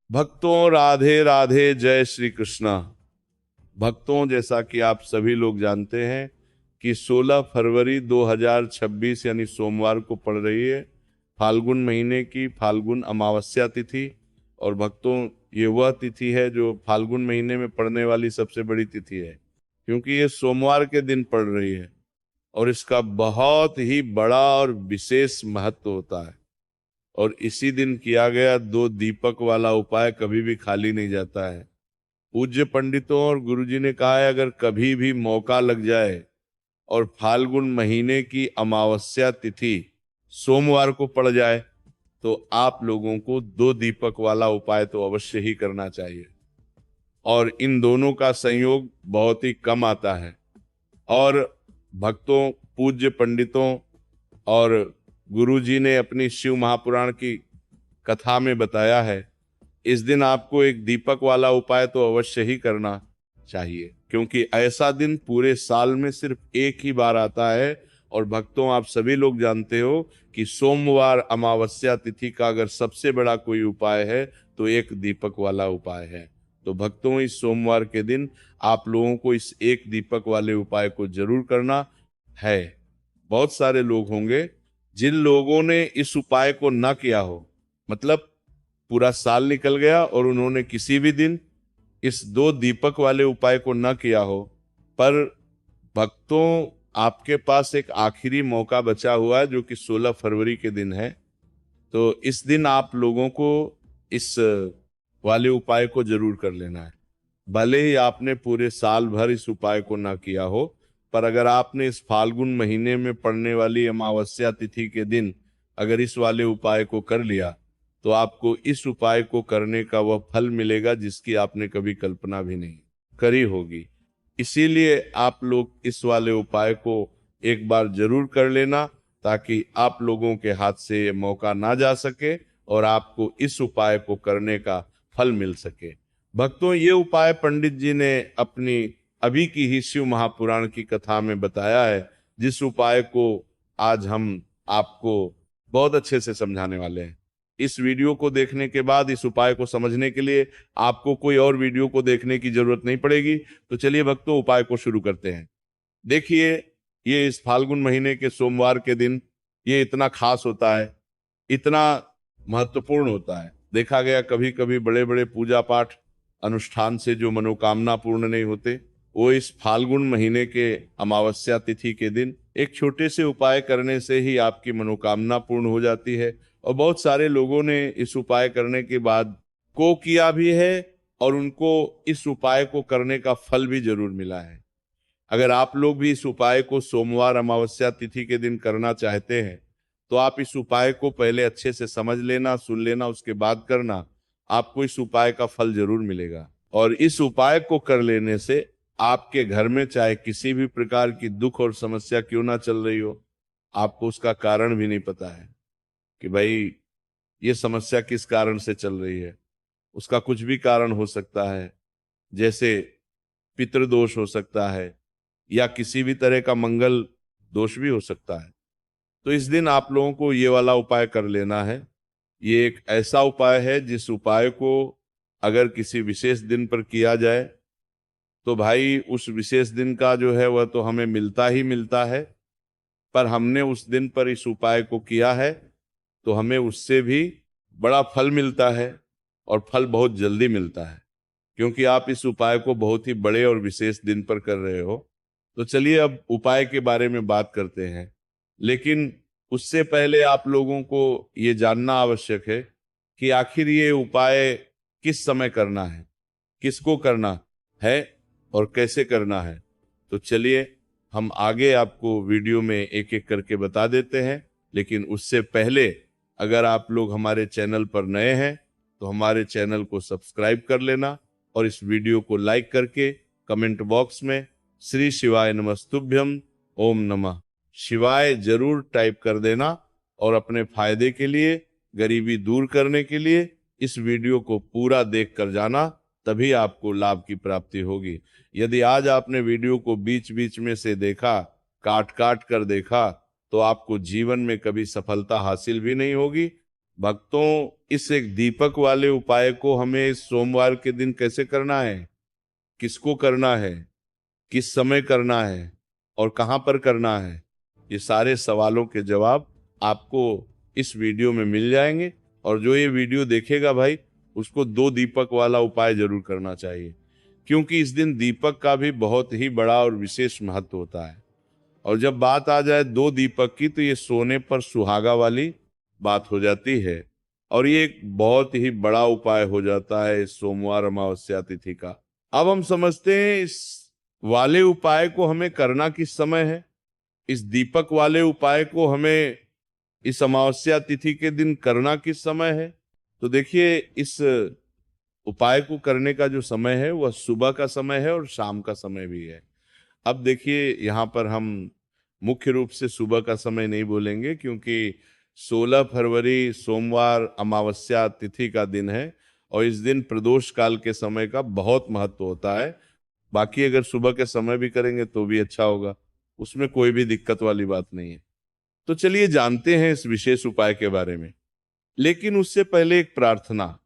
भक्तों राधे राधे, जय श्री कृष्णा। भक्तों, जैसा कि आप सभी लोग जानते हैं कि 16 फरवरी 2026 यानी सोमवार को पड़ रही है फाल्गुन महीने की फाल्गुन अमावस्या तिथि। और भक्तों, ये वह तिथि है जो फाल्गुन महीने में पड़ने वाली सबसे बड़ी तिथि है, क्योंकि ये सोमवार के दिन पड़ रही है और इसका बहुत ही बड़ा और विशेष महत्व होता है। और इसी दिन किया गया 2 दीपक वाला उपाय कभी भी खाली नहीं जाता है। पूज्य पंडितों और गुरुजी ने कहा है, अगर कभी भी मौका लग जाए और फाल्गुन महीने की अमावस्या तिथि सोमवार को पड़ जाए तो आप लोगों को 2 दीपक वाला उपाय तो अवश्य ही करना चाहिए। और इन दोनों का संयोग बहुत ही कम आता है। और भक्तों, पूज्य पंडितों और गुरुजी ने अपनी शिव महापुराण की कथा में बताया है, इस दिन आपको एक दीपक वाला उपाय तो अवश्य ही करना चाहिए, क्योंकि ऐसा दिन पूरे साल में सिर्फ एक ही बार आता है। और भक्तों, आप सभी लोग जानते हो कि सोमवार अमावस्या तिथि का अगर सबसे बड़ा कोई उपाय है तो एक दीपक वाला उपाय है। तो भक्तों, इस सोमवार के दिन आप लोगों को इस एक दीपक वाले उपाय को जरूर करना है। बहुत सारे लोग होंगे जिन लोगों ने इस उपाय को ना किया हो, मतलब पूरा साल निकल गया और उन्होंने किसी भी दिन इस 2 दीपक वाले उपाय को न किया हो। पर भक्तों, आपके पास एक आखिरी मौका बचा हुआ है जो कि 16 फरवरी के दिन है। तो इस दिन आप लोगों को इस वाले उपाय को जरूर कर लेना है। भले ही आपने पूरे साल भर इस उपाय को ना किया हो, पर अगर आपने इस फाल्गुन महीने में पड़ने वाली अमावस्या तिथि के दिन अगर इस वाले उपाय को कर लिया तो आपको इस उपाय को करने का वह फल मिलेगा जिसकी आपने कभी कल्पना भी नहीं करी होगी। इसीलिए आप लोग इस वाले उपाय को एक बार जरूर कर लेना, ताकि आप लोगों के हाथ से ये मौका ना जा सके और आपको इस उपाय को करने का फल मिल सके। भक्तों, ये उपाय पंडित जी ने अपनी अभी की ही शिव महापुराण की कथा में बताया है, जिस उपाय को आज हम आपको बहुत अच्छे से समझाने वाले हैं। इस वीडियो को देखने के बाद इस उपाय को समझने के लिए आपको कोई और वीडियो को देखने की जरूरत नहीं पड़ेगी। तो चलिए भक्तों, उपाय को शुरू करते हैं। देखिए, ये इस फाल्गुन महीने के सोमवार के दिन ये इतना खास होता है, इतना महत्वपूर्ण होता है। देखा गया कभी कभी बड़े बड़े पूजा पाठ अनुष्ठान से जो मनोकामना पूर्ण नहीं होते, वो इस फाल्गुन महीने के अमावस्या तिथि के दिन एक छोटे से उपाय करने से ही आपकी मनोकामना पूर्ण हो जाती है। और बहुत सारे लोगों ने इस उपाय करने के बाद को किया भी है और उनको इस उपाय को करने का फल भी जरूर मिला है। अगर आप लोग भी इस उपाय को सोमवार अमावस्या तिथि के दिन करना चाहते हैं तो आप इस उपाय को पहले अच्छे से समझ लेना, सुन लेना, उसके बाद करना। आपको इस उपाय का फल जरूर मिलेगा। और इस उपाय को कर लेने से आपके घर में चाहे किसी भी प्रकार की दुख और समस्या क्यों ना चल रही हो, आपको उसका कारण भी नहीं पता है कि भाई ये समस्या किस कारण से चल रही है। उसका कुछ भी कारण हो सकता है, जैसे पितृदोष हो सकता है या किसी भी तरह का मंगल दोष भी हो सकता है। तो इस दिन आप लोगों को ये वाला उपाय कर लेना है। ये एक ऐसा उपाय है जिस उपाय को अगर किसी विशेष दिन पर किया जाए तो भाई उस विशेष दिन का जो है वह तो हमें मिलता ही मिलता है, पर हमने उस दिन पर इस उपाय को किया है तो हमें उससे भी बड़ा फल मिलता है और फल बहुत जल्दी मिलता है, क्योंकि आप इस उपाय को बहुत ही बड़े और विशेष दिन पर कर रहे हो। तो चलिए अब उपाय के बारे में बात करते हैं। लेकिन उससे पहले आप लोगों को ये जानना आवश्यक है कि आखिर ये उपाय किस समय करना है, किसको करना है और कैसे करना है। तो चलिए हम आगे आपको वीडियो में एक एक करके बता देते हैं। लेकिन उससे पहले अगर आप लोग हमारे चैनल पर नए हैं तो हमारे चैनल को सब्सक्राइब कर लेना और इस वीडियो को लाइक करके कमेंट बॉक्स में श्री शिवाय नमस्तुभ्यम ओम नमः शिवाय जरूर टाइप कर देना। और अपने फायदे के लिए, गरीबी दूर करने के लिए इस वीडियो को पूरा देख कर जाना, तभी आपको लाभ की प्राप्ति होगी। यदि आज आपने वीडियो को बीच बीच में से देखा, काट काट कर देखा, तो आपको जीवन में कभी सफलता हासिल भी नहीं होगी, भक्तों, इस एक दीपक वाले उपाय को हमें इस सोमवार के दिन कैसे करना है, किसको करना है, किस समय करना है और कहाँ पर करना है, ये सारे सवालों के जवाब आपको इस वीडियो में मिल जाएंगे। और जो ये वीडियो देखेगा भाई, उसको 2 दीपक वाला उपाय जरूर करना चाहिए, क्योंकि इस दिन दीपक का भी बहुत ही बड़ा और विशेष महत्व होता है। और जब बात आ जाए 2 दीपक की, तो ये सोने पर सुहागा वाली बात हो जाती है और ये एक बहुत ही बड़ा उपाय हो जाता है इस सोमवार अमावस्या तिथि का। अब हम समझते हैं इस वाले उपाय को हमें करना किस समय है, इस दीपक वाले उपाय को हमें इस अमावस्या तिथि के दिन करना किस समय है। तो देखिए, इस उपाय को करने का जो समय है वह सुबह का समय है और शाम का समय भी है। अब देखिए, यहाँ पर हम मुख्य रूप से सुबह का समय नहीं बोलेंगे, क्योंकि 16 फरवरी सोमवार अमावस्या तिथि का दिन है और इस दिन प्रदोष काल के समय का बहुत महत्व होता है। बाकी अगर सुबह के समय भी करेंगे तो भी अच्छा होगा, उसमें कोई भी दिक्कत वाली बात नहीं है। तो चलिए जानते हैं इस विशेष उपाय के बारे में। लेकिन उससे पहले एक प्रार्थना,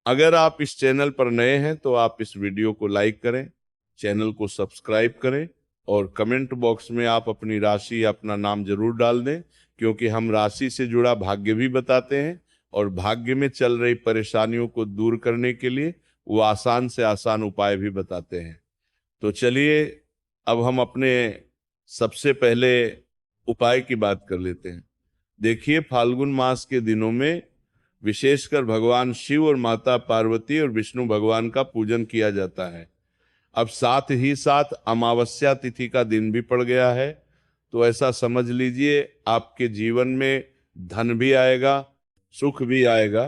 अगर आप इस चैनल पर नए हैं तो आप इस वीडियो को लाइक करें, चैनल को सब्सक्राइब करें और कमेंट बॉक्स में आप अपनी राशि या अपना नाम जरूर डाल दें, क्योंकि हम राशि से जुड़ा भाग्य भी बताते हैं और भाग्य में चल रही परेशानियों को दूर करने के लिए वो आसान से आसान उपाय भी बताते हैं। तो चलिए, अब हम अपने सबसे पहले उपाय की बात कर लेते हैं। देखिए, फाल्गुन मास के दिनों में विशेषकर भगवान शिव और माता पार्वती और विष्णु भगवान का पूजन किया जाता है। अब साथ ही साथ अमावस्या तिथि का दिन भी पड़ गया है, तो ऐसा समझ लीजिए आपके जीवन में धन भी आएगा, सुख भी आएगा,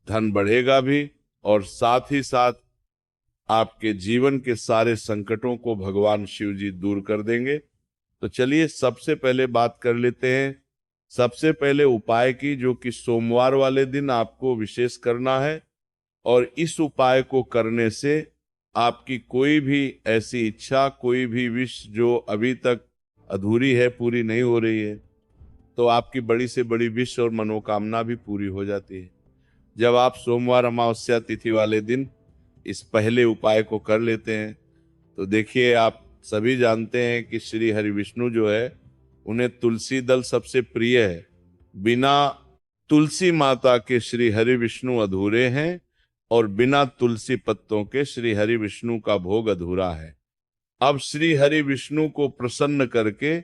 धन बढ़ेगा भी और साथ ही साथ आपके जीवन के सारे संकटों को भगवान शिव जी दूर कर देंगे। तो चलिए सबसे पहले बात कर लेते हैं सबसे पहले उपाय की, जो कि सोमवार वाले दिन आपको विशेष करना है। और इस उपाय को करने से आपकी कोई भी ऐसी इच्छा, कोई भी विश जो अभी तक अधूरी है, पूरी नहीं हो रही है, तो आपकी बड़ी से बड़ी विश और मनोकामना भी पूरी हो जाती है जब आप सोमवार अमावस्या तिथि वाले दिन इस पहले उपाय को कर लेते हैं। तो देखिए, आप सभी जानते हैं कि श्री हरि विष्णु जो है, उन्हें तुलसी दल सबसे प्रिय है। बिना तुलसी माता के श्री हरि विष्णु अधूरे हैं और बिना तुलसी पत्तों के श्री हरि विष्णु का भोग अधूरा है। अब श्री हरि विष्णु को प्रसन्न करके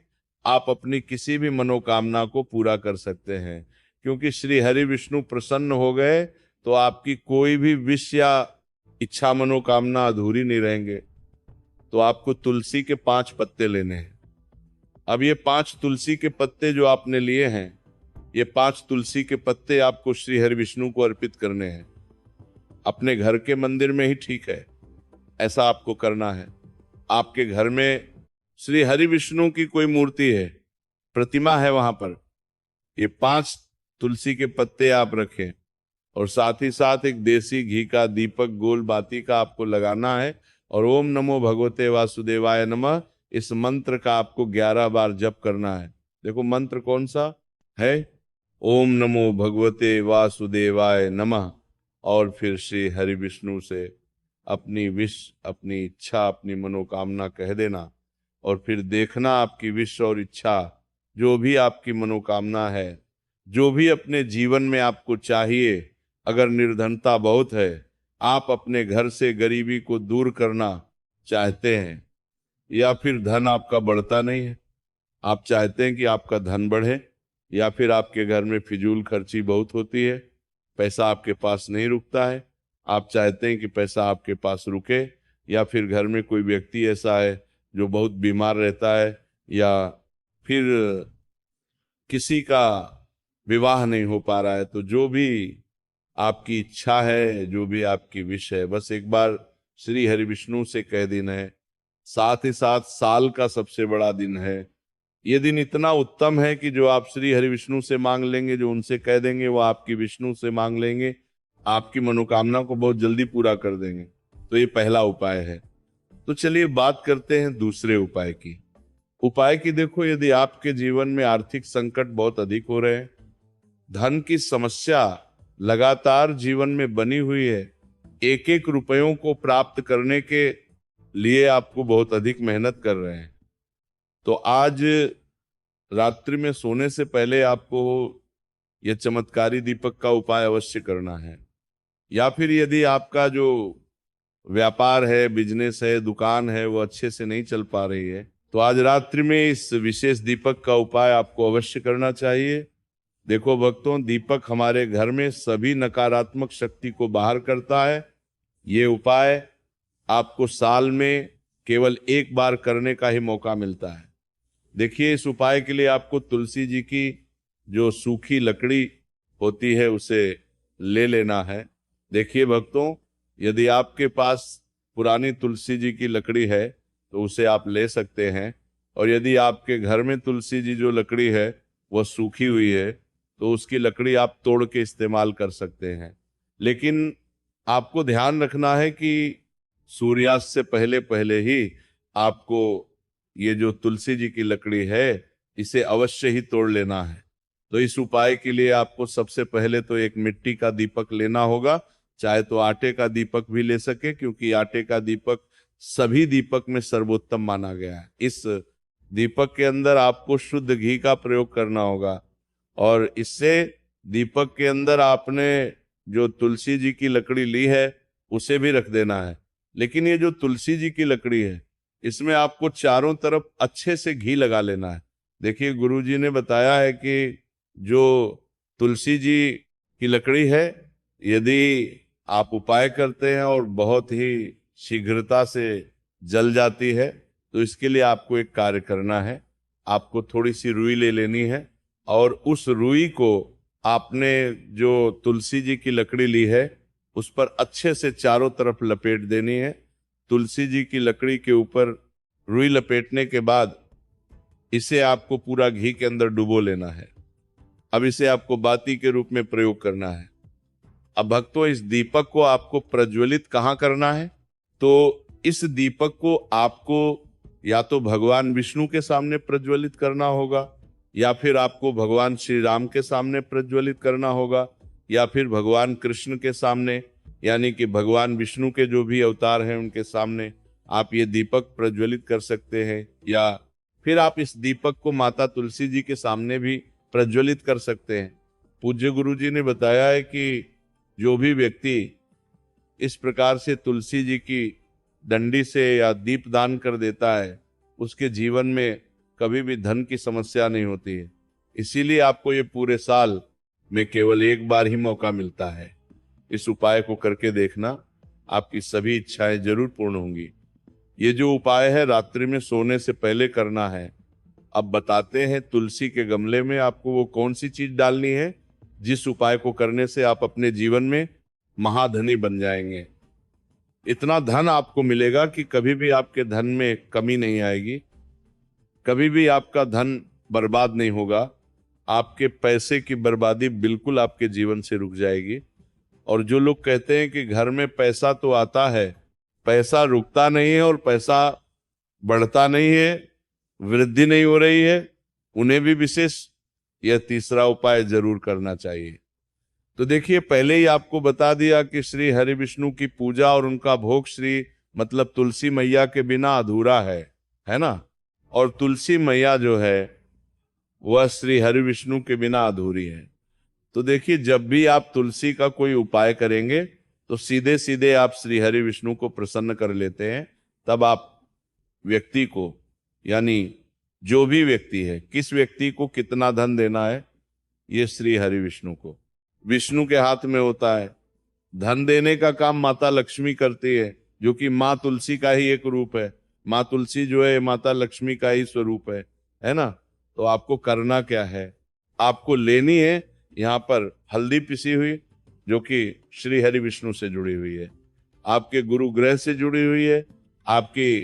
आप अपनी किसी भी मनोकामना को पूरा कर सकते हैं, क्योंकि श्री हरि विष्णु प्रसन्न हो गए तो आपकी कोई भी विश या इच्छा मनोकामना अधूरी नहीं रहेंगे। तो आपको तुलसी के 5 पत्ते लेने हैं। अब ये 5 तुलसी के पत्ते जो आपने लिए हैं, ये 5 तुलसी के पत्ते आपको श्री हरि विष्णु को अर्पित करने हैं। अपने घर के मंदिर में ही ठीक है, ऐसा आपको करना है। आपके घर में श्री हरि विष्णु की कोई मूर्ति है, प्रतिमा है, वहां पर ये 5 तुलसी के पत्ते आप रखें और साथ ही साथ एक देसी घी का दीपक गोल बाती का आपको लगाना है और ओम नमो भगवते वासुदेवाय नमः इस मंत्र का आपको 11 बार जप करना है। देखो मंत्र कौन सा है, ओम नमो भगवते वासुदेवाय नमः। और फिर श्री हरि विष्णु से अपनी विश, अपनी इच्छा, अपनी मनोकामना कह देना और फिर देखना आपकी विश और इच्छा, जो भी आपकी मनोकामना है, जो भी अपने जीवन में आपको चाहिए। अगर निर्धनता बहुत है, आप अपने घर से गरीबी को दूर करना चाहते हैं, या फिर धन आपका बढ़ता नहीं है, आप चाहते हैं कि आपका धन बढ़े, या फिर आपके घर में फिजूल खर्ची बहुत होती है, पैसा आपके पास नहीं रुकता है, आप चाहते हैं कि पैसा आपके पास रुके, या फिर घर में कोई व्यक्ति ऐसा है जो बहुत बीमार रहता है, या फिर किसी का विवाह नहीं हो पा रहा है, तो जो भी आपकी इच्छा है, जो भी आपकी विश है, बस एक बार श्री हरि विष्णु से कह देना है। साथ ही साथ साल का सबसे बड़ा दिन है, ये दिन इतना उत्तम है कि जो आप श्री हरि विष्णु से मांग लेंगे, जो उनसे कह देंगे, वो आपकी विष्णु से मांग लेंगे, आपकी मनोकामना को बहुत जल्दी पूरा कर देंगे। तो ये पहला उपाय है। तो चलिए बात करते हैं दूसरे उपाय की। उपाय की देखो, यदि आपके जीवन में आर्थिक संकट बहुत अधिक हो रहे हैं, धन की समस्या लगातार जीवन में बनी हुई है, एक एक रुपयों को प्राप्त करने के लिए आपको बहुत अधिक मेहनत कर रहे हैं। तो आज रात्रि में सोने से पहले आपको यह चमत्कारी दीपक का उपाय अवश्य करना है। या फिर यदि आपका जो व्यापार है, बिजनेस है, दुकान है, वो अच्छे से नहीं चल पा रही है, तो आज रात्रि में इस विशेष दीपक का उपाय आपको अवश्य करना चाहिए। देखो भक्तों, दीपक हमारे घर में सभी नकारात्मक शक्ति को बाहर करता है। ये उपाय आपको साल में केवल एक बार करने का ही मौका मिलता है। देखिए, इस उपाय के लिए आपको तुलसी जी की जो सूखी लकड़ी होती है उसे ले लेना है। देखिए भक्तों, यदि आपके पास पुरानी तुलसी जी की लकड़ी है तो उसे आप ले सकते हैं, और यदि आपके घर में तुलसी जी जो लकड़ी है वह सूखी हुई है तो उसकी लकड़ी आप तोड़ के इस्तेमाल कर सकते हैं। लेकिन आपको ध्यान रखना है कि सूर्यास्त से पहले पहले ही आपको ये जो तुलसी जी की लकड़ी है इसे अवश्य ही तोड़ लेना है। तो इस उपाय के लिए आपको सबसे पहले तो एक मिट्टी का दीपक लेना होगा, चाहे तो आटे का दीपक भी ले सके, क्योंकि आटे का दीपक सभी दीपक में सर्वोत्तम माना गया है। इस दीपक के अंदर आपको शुद्ध घी का प्रयोग करना होगा, और इससे दीपक के अंदर आपने जो तुलसी जी की लकड़ी ली है उसे भी रख देना है। लेकिन ये जो तुलसी जी की लकड़ी है इसमें आपको चारों तरफ अच्छे से घी लगा लेना है। देखिए, गुरु जी ने बताया है कि जो तुलसी जी की लकड़ी है, यदि आप उपाय करते हैं और बहुत ही शीघ्रता से जल जाती है, तो इसके लिए आपको एक कार्य करना है। आपको थोड़ी सी रुई ले लेनी है, और उस रुई को आपने जो तुलसी जी की लकड़ी ली है उस पर अच्छे से चारों तरफ लपेट देनी है। तुलसी जी की लकड़ी के ऊपर रुई लपेटने के बाद इसे आपको पूरा घी के अंदर डुबो लेना है। अब इसे आपको बाती के रूप में प्रयोग करना है। अब भक्तों, इस दीपक को आपको प्रज्वलित कहाँ करना है? तो इस दीपक को आपको या तो भगवान विष्णु के सामने प्रज्वलित करना होगा, या फिर आपको भगवान श्री राम के सामने प्रज्वलित करना होगा, या फिर भगवान कृष्ण के सामने, यानी कि भगवान विष्णु के जो भी अवतार हैं उनके सामने आप ये दीपक प्रज्वलित कर सकते हैं। या फिर आप इस दीपक को माता तुलसी जी के सामने भी प्रज्वलित कर सकते हैं। पूज्य गुरु जी ने बताया है कि जो भी व्यक्ति इस प्रकार से तुलसी जी की डंडी से या दीप दान कर देता है उसके जीवन में कभी भी धन की समस्या नहीं होती है। इसीलिए आपको ये पूरे साल में केवल एक बार ही मौका मिलता है। इस उपाय को करके देखना, आपकी सभी इच्छाएं जरूर पूर्ण होंगी। ये जो उपाय है रात्रि में सोने से पहले करना है। अब बताते हैं तुलसी के गमले में आपको वो कौन सी चीज डालनी है जिस उपाय को करने से आप अपने जीवन में महाधनी बन जाएंगे। इतना धन आपको मिलेगा कि कभी भी आपके धन में कमी नहीं आएगी, कभी भी आपका धन बर्बाद नहीं होगा। आपके पैसे की बर्बादी बिल्कुल आपके जीवन से रुक जाएगी। और जो लोग कहते हैं कि घर में पैसा तो आता है, पैसा रुकता नहीं है और पैसा बढ़ता नहीं है, वृद्धि नहीं हो रही है, उन्हें भी विशेष यह तीसरा उपाय जरूर करना चाहिए। तो देखिए, पहले ही आपको बता दिया कि श्री हरि विष्णु की पूजा और उनका भोग श्री मतलब तुलसी मैया के बिना अधूरा है ना। और तुलसी मैया जो है वह श्री हरि विष्णु के बिना अधूरी है। तो देखिए, जब भी आप तुलसी का कोई उपाय करेंगे तो सीधे सीधे आप श्री हरि विष्णु को प्रसन्न कर लेते हैं। तब आप व्यक्ति को, यानी जो भी व्यक्ति है, किस व्यक्ति को कितना धन देना है ये श्री हरि विष्णु को, विष्णु के हाथ में होता है। धन देने का काम माता लक्ष्मी करती है, जो कि माँ तुलसी का ही एक रूप है। माँ तुलसी जो है माता लक्ष्मी का ही स्वरूप है ना। तो आपको करना क्या है, आपको लेनी है यहाँ पर हल्दी पिसी हुई, जो कि श्री हरि विष्णु से जुड़ी हुई है, आपके गुरु ग्रह से जुड़ी हुई है, आपकी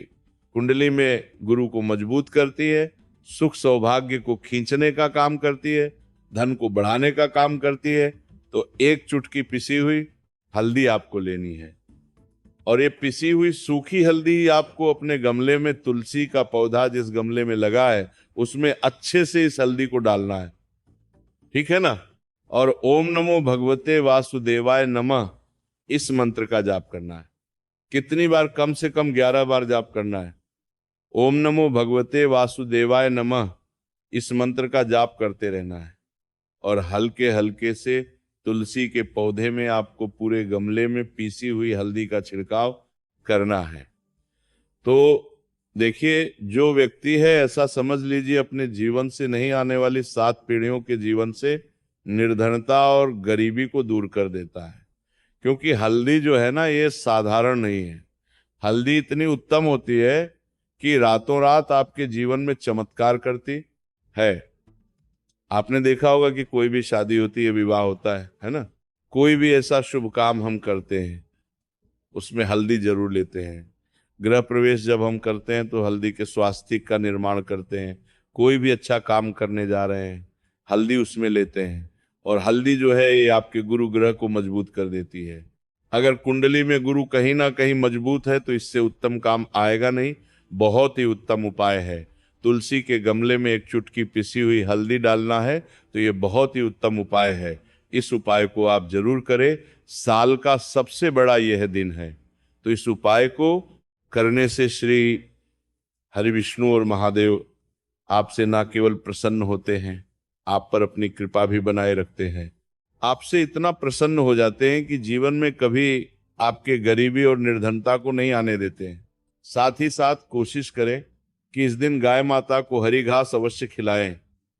कुंडली में गुरु को मजबूत करती है, सुख सौभाग्य को खींचने का काम करती है, धन को बढ़ाने का काम करती है। तो एक चुटकी पिसी हुई हल्दी आपको लेनी है, और ये पिसी हुई सूखी हल्दी आपको अपने गमले में, तुलसी का पौधा जिस गमले में लगा है उसमें अच्छे से इस हल्दी को डालना है, ठीक है ना। और ओम नमो भगवते वासुदेवाय नमः इस मंत्र का जाप करना है। कितनी बार? कम से कम 11 बार जाप करना है। ओम नमो भगवते वासुदेवाय नमः इस मंत्र का जाप करते रहना है। और हल्के हल्के से तुलसी के पौधे में आपको पूरे गमले में पीसी हुई हल्दी का छिड़काव करना है। तो देखिए, जो व्यक्ति है, ऐसा समझ लीजिए, अपने जीवन से नहीं आने वाली 7 पीढ़ियों के जीवन से निर्धनता और गरीबी को दूर कर देता है। क्योंकि हल्दी जो है ना, ये साधारण नहीं है। हल्दी इतनी उत्तम होती है कि रातों रात आपके जीवन में चमत्कार करती है। आपने देखा होगा कि कोई भी शादी होती है, विवाह होता है ना, कोई भी ऐसा शुभ काम हम करते हैं उसमें हल्दी जरूर लेते हैं। गृह प्रवेश जब हम करते हैं तो हल्दी के स्वास्तिक का निर्माण करते हैं। कोई भी अच्छा काम करने जा रहे हैं, हल्दी उसमें लेते हैं। और हल्दी जो है, ये आपके गुरु ग्रह को मजबूत कर देती है। अगर कुंडली में गुरु कहीं ना कहीं मजबूत है तो इससे उत्तम काम आएगा नहीं। बहुत ही उत्तम उपाय है। तुलसी के गमले में एक चुटकी पिसी हुई हल्दी डालना है, तो ये बहुत ही उत्तम उपाय है। इस उपाय को आप जरूर करें। साल का सबसे बड़ा यह दिन है, तो इस उपाय को करने से श्री हरि विष्णु और महादेव आपसे ना केवल प्रसन्न होते हैं, आप पर अपनी कृपा भी बनाए रखते हैं। आपसे इतना प्रसन्न हो जाते हैं कि जीवन में कभी आपके गरीबी और निर्धनता को नहीं आने देते हैं। साथ ही साथ कोशिश करें कि इस दिन गाय माता को हरी घास अवश्य खिलाएं।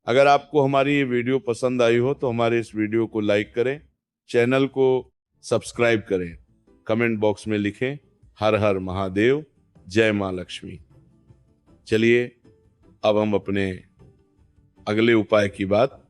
अगर आपको हमारी ये वीडियो पसंद आई हो तो हमारे इस वीडियो को लाइक करें, चैनल को सब्सक्राइब करें, कमेंट बॉक्स में लिखें हर हर महादेव, जय मां लक्ष्मी। चलिए अब हम अपने अगले उपाय की बात